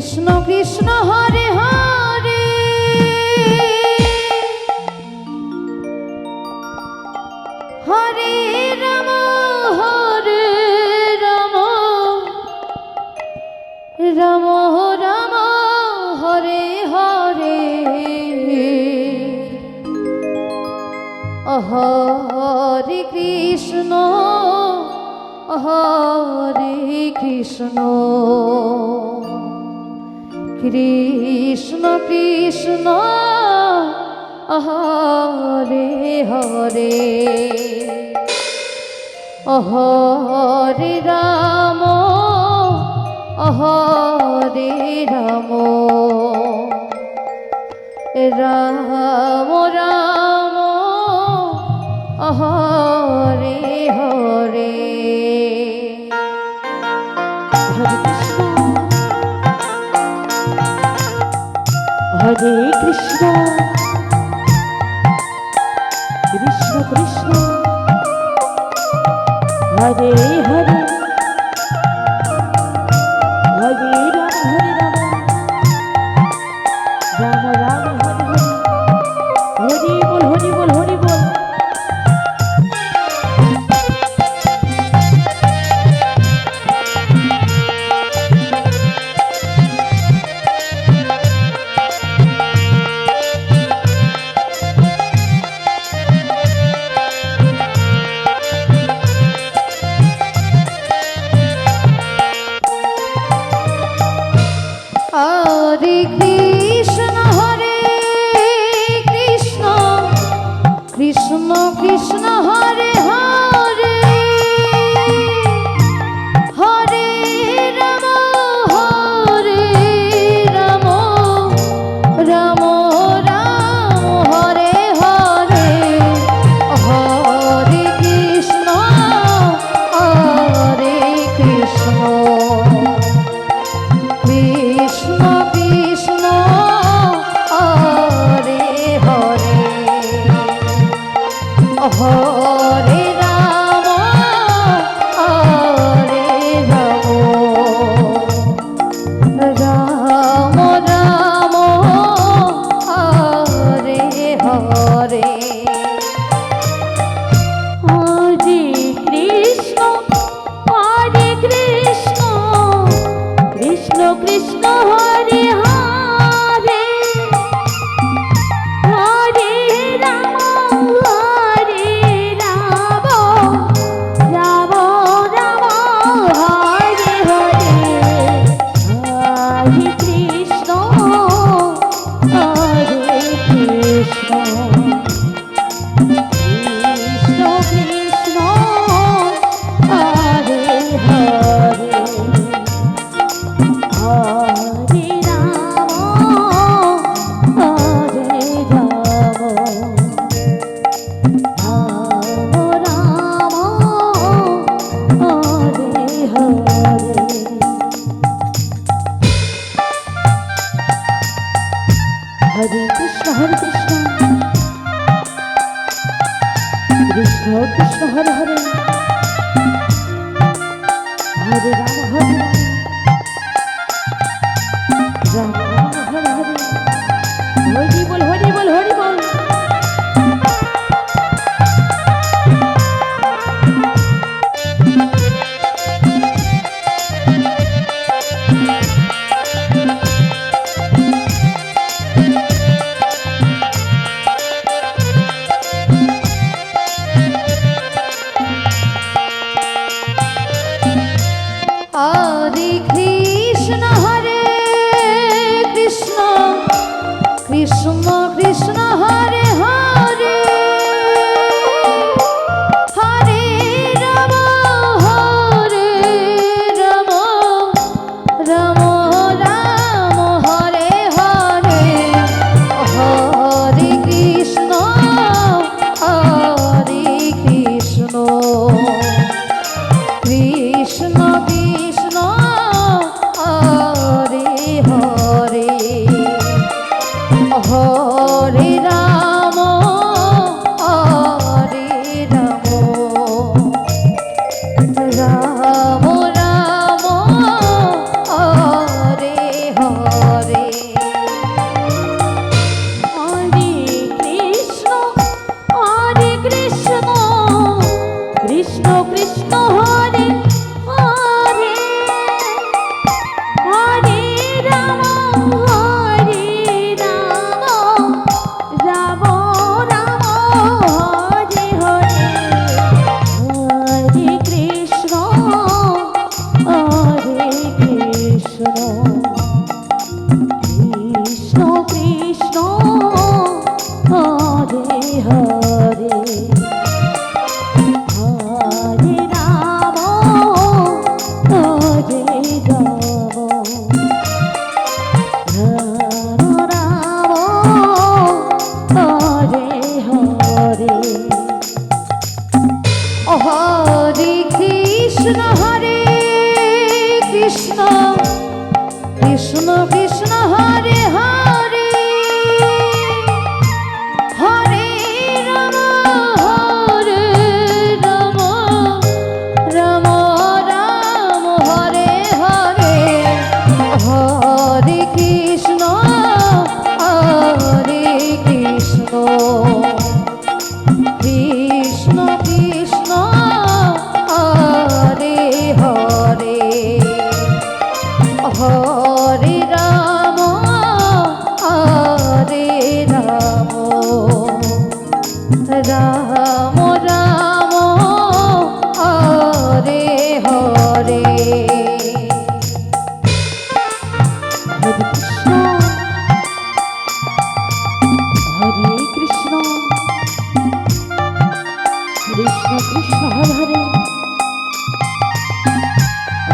Krishna Krishna Hare Hare Hare Ram Ram Ram Hare Hare Hare Krishna Krishna Krishna Hare Hare Hare Ram হরে Ram Ram Ram Hare Hare Hare Krishna Krishna Krishna Hare Hare Hare Ram Ram Ram Hare Hare Hari বল Hari বল। হরে Krishna Krishna Krishna Hare Hare Hare Ram Ram Ram Hare Hare Hare Krishna Krishna Krishna Hare Hare Hare Ram Ram Ram Hare Hare Hare Krishna Krishna Krishna Hare Hare Hare Ram Ram Ram Hare Hare Hare Krishna Krishna Krishna Hare Hare Hare Ram হরে Ram Ram Hare Hare. হরে Krishna Krishna Krishna Hare Hare Hare Ram Ram Ram Hare Hare Hari বল Hari বল Hari বল। Krishna Krishna Hare Hare Hare Ram Ram Ram Hare Hare Hare Krishna Krishna Krishna Hare Hare Hare Ram হরে Ram Ram Hare Hare Hare Krishna Krishna Krishna Krishna Hare Hare Hare Ram Ram Ram Hare Hare Hare Krishna Krishna Krishna Hare Hare Hare Ram Ram Ram Hare Hare Hare Krishna Krishna Krishna Hare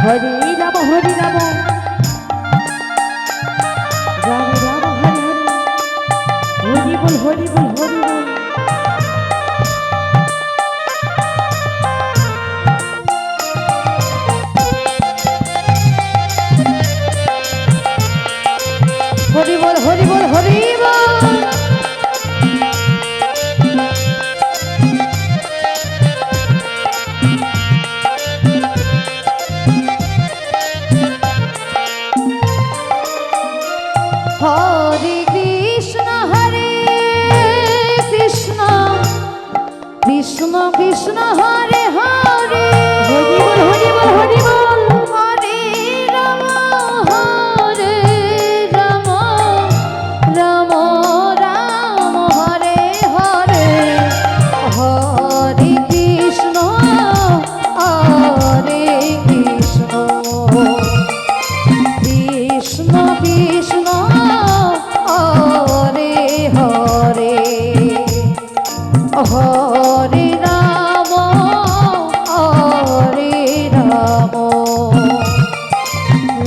Hare Ram হরে Ram Ram Ram Hare Hare Hari বল Hari বল Hari বল Hari বল Hari বল Hari বল হরে Krishna Krishna Krishna Krishna Hare Hare Hari বল Hari বল Hari বল হরে Ram Ram Ram Hare Hare Hare Krishna Krishna Krishna Hare Hare Hare Ram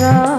Ram